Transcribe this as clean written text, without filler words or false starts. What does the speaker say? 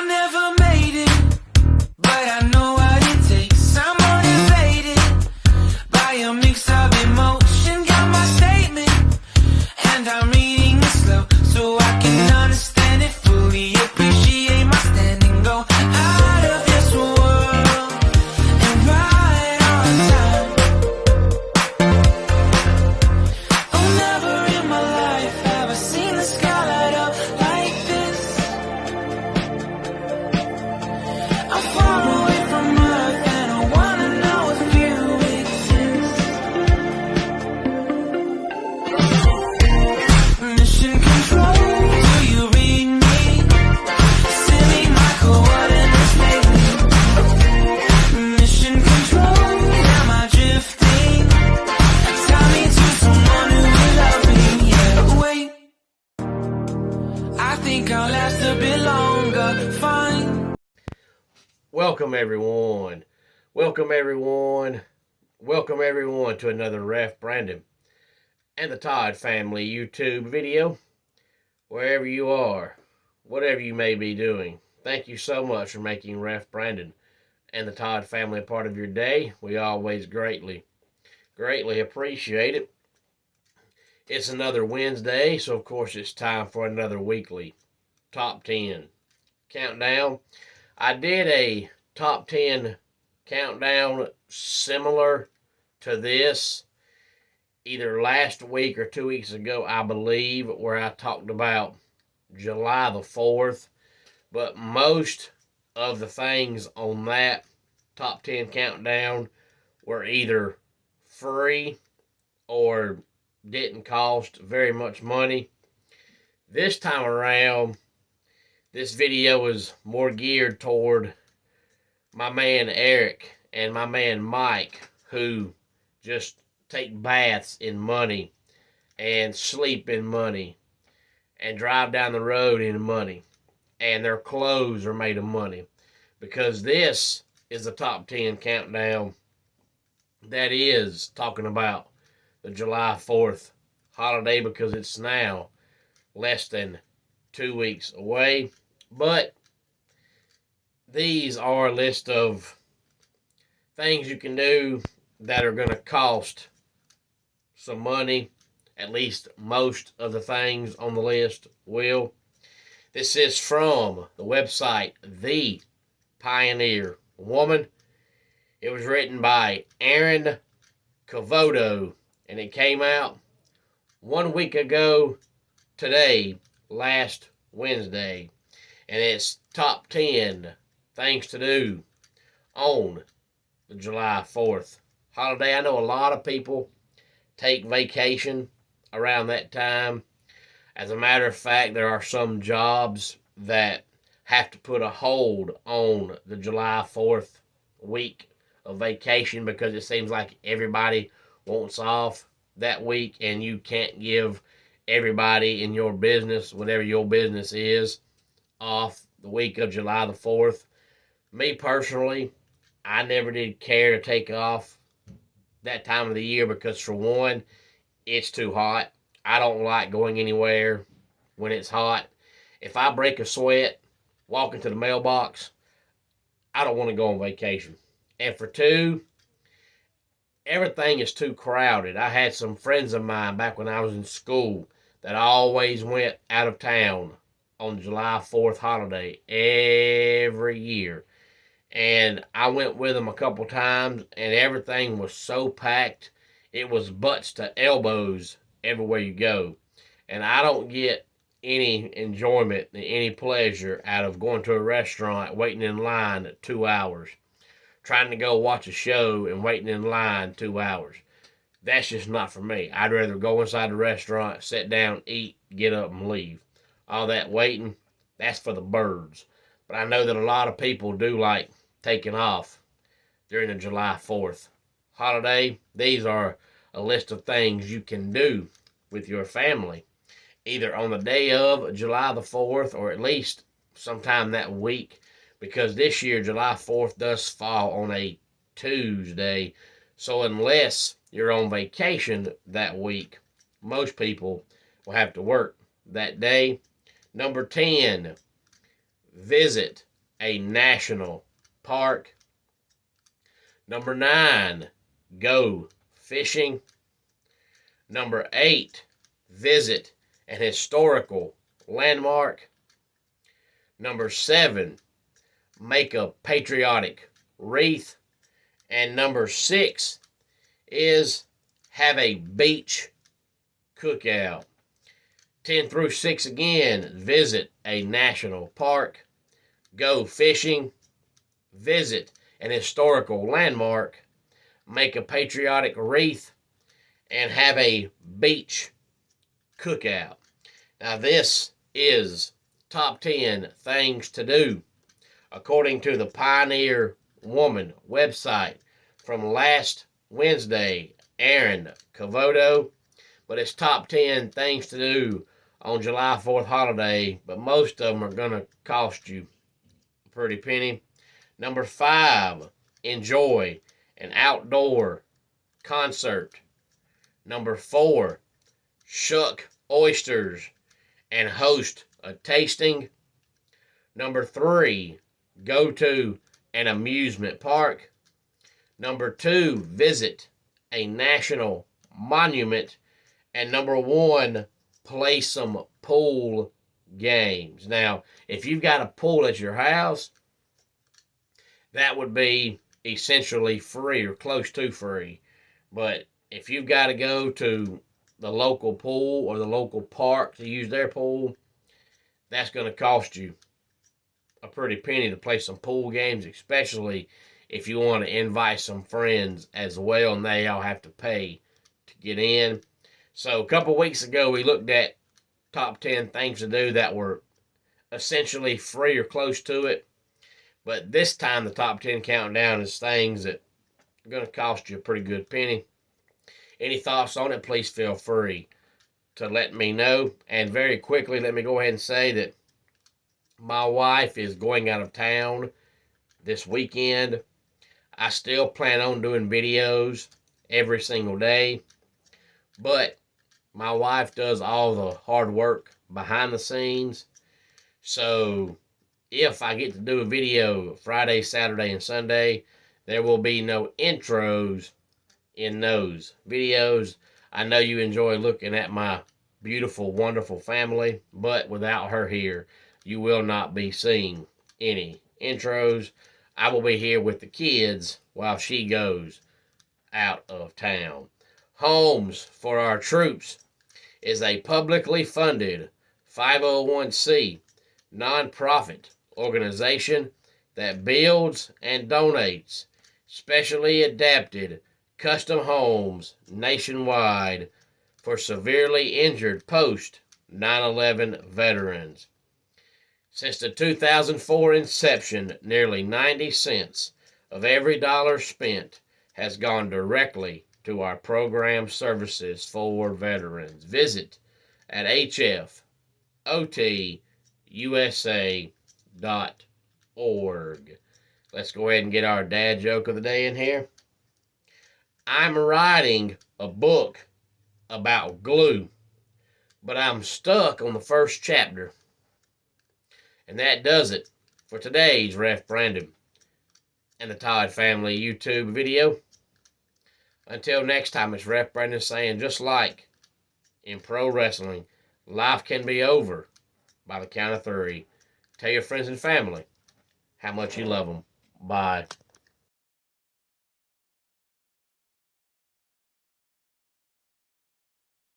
never made it, but I know what it takes. I'm motivated by a mix of emotion. Got my statement, and I'm reading it slow so I can understand it fully. Appreciate my standing, go out of this world and right on time. Oh, never in my life have I seen the sky light up like this. I'm far away from Earth and I wanna know if you exist. Mission control, do you read me? Send me my coordinates lately. Mission control, am I drifting? Tie me to someone who will love me, yeah. Wait, I think I'll last a bit longer, fine. Welcome everyone. Welcome everyone. Welcome everyone to another Ref Brandon and the Todd Family YouTube video. Wherever you are, whatever you may be doing, thank you so much for making Ref Brandon and the Todd Family a part of your day. We always greatly appreciate it. It's another Wednesday, so of course it's time for another weekly Top 10 countdown. I did a top 10 countdown similar to this either last week or 2 weeks ago, I believe, where I talked about July the 4th. But most of the things on that top 10 countdown were either free or didn't cost very much money. This time around, this video is more geared toward my man Eric and my man Mike, who just take baths in money and sleep in money and drive down the road in money, and their clothes are made of money, because this is the top 10 countdown that is talking about the July 4th holiday, because it's now less than 2 weeks away. But these are a list of things you can do that are going to cost some money. At least most of the things on the list will. This is from the website The Pioneer Woman. It was written by Aaron Cavoto, and it came out 1 week ago today, last Wednesday. And it's top 10 things to do on the July 4th holiday. I know a lot of people take vacation around that time. As a matter of fact, there are some jobs that have to put a hold on the July 4th week of vacation, because it seems like everybody wants off that week, and you can't give everybody in your business, whatever your business is, off the week of July the 4th. Me personally, I never did care to take off that time of the year, because for one, it's too hot. I don't like going anywhere when it's hot. If I break a sweat walking to the mailbox, I don't want to go on vacation. And for two, everything is too crowded. I had some friends of mine back when I was in school that always went out of town on July 4th holiday every year. And I went with them a couple times, and everything was so packed. It was butts to elbows everywhere you go. And I don't get any enjoyment and any pleasure out of going to a restaurant, waiting in line 2 hours, trying to go watch a show and waiting in line 2 hours. That's just not for me. I'd rather go inside the restaurant, sit down, eat, get up, and leave. All that waiting, that's for the birds. But I know that a lot of people do like taking off during the July 4th holiday. These are a list of things you can do with your family, either on the day of July the 4th or at least sometime that week, because this year July 4th does fall on a Tuesday. So unless you're on vacation that week, most people will have to work that day. Number 10, visit a national park. Number 9, go fishing. Number 8, visit an historical landmark. Number 7, make a patriotic wreath. And number 6 is have a beach cookout. 10 through 6 again, visit a national park, go fishing, visit an historical landmark, make a patriotic wreath, and have a beach cookout. Now this is top 10 things to do according to the Pioneer Woman website from last Wednesday, Aaron Cavoto. But it's top 10 things to do on July 4th holiday, but most of them are going to cost you a pretty penny. Number 5, enjoy an outdoor concert. Number 4, shuck oysters and host a tasting. Number 3, go to an amusement park. Number 2, visit a national monument. And number 1, play some pool games. Now, if you've got a pool at your house, that would be essentially free or close to free. But if you've got to go to the local pool or the local park to use their pool, that's going to cost you a pretty penny to play some pool games, especially if you want to invite some friends as well, and they all have to pay to get in. So a couple weeks ago, we looked at top 10 things to do that were essentially free or close to it. But this time, the top 10 countdown is things that are going to cost you a pretty good penny. Any thoughts on it, please feel free to let me know. And very quickly, let me go ahead and say that my wife is going out of town this weekend. I still plan on doing videos every single day, but my wife does all the hard work behind the scenes. So if I get to do a video Friday, Saturday, and Sunday, there will be no intros in those videos. I know you enjoy looking at my beautiful, wonderful family, but without her here, you will not be seeing any intros. I will be here with the kids while she goes out of town. Homes for Our Troops is a publicly funded 501c nonprofit organization that builds and donates specially adapted custom homes nationwide for severely injured post 9/11 veterans. Since the 2004 inception, nearly 90 cents of every dollar spent has gone directly to our program services for veterans. Visit at hfotusa.org. Let's go ahead and get our dad joke of the day in here. I'm writing a book about glue, but I'm stuck on the first chapter. And that does it for today's Ref Brandon and the Todd Family YouTube video. Until next time, it's Ref Brandon saying, just like in pro wrestling, life can be over by the count of 3. Tell your friends and family how much you love them. Bye.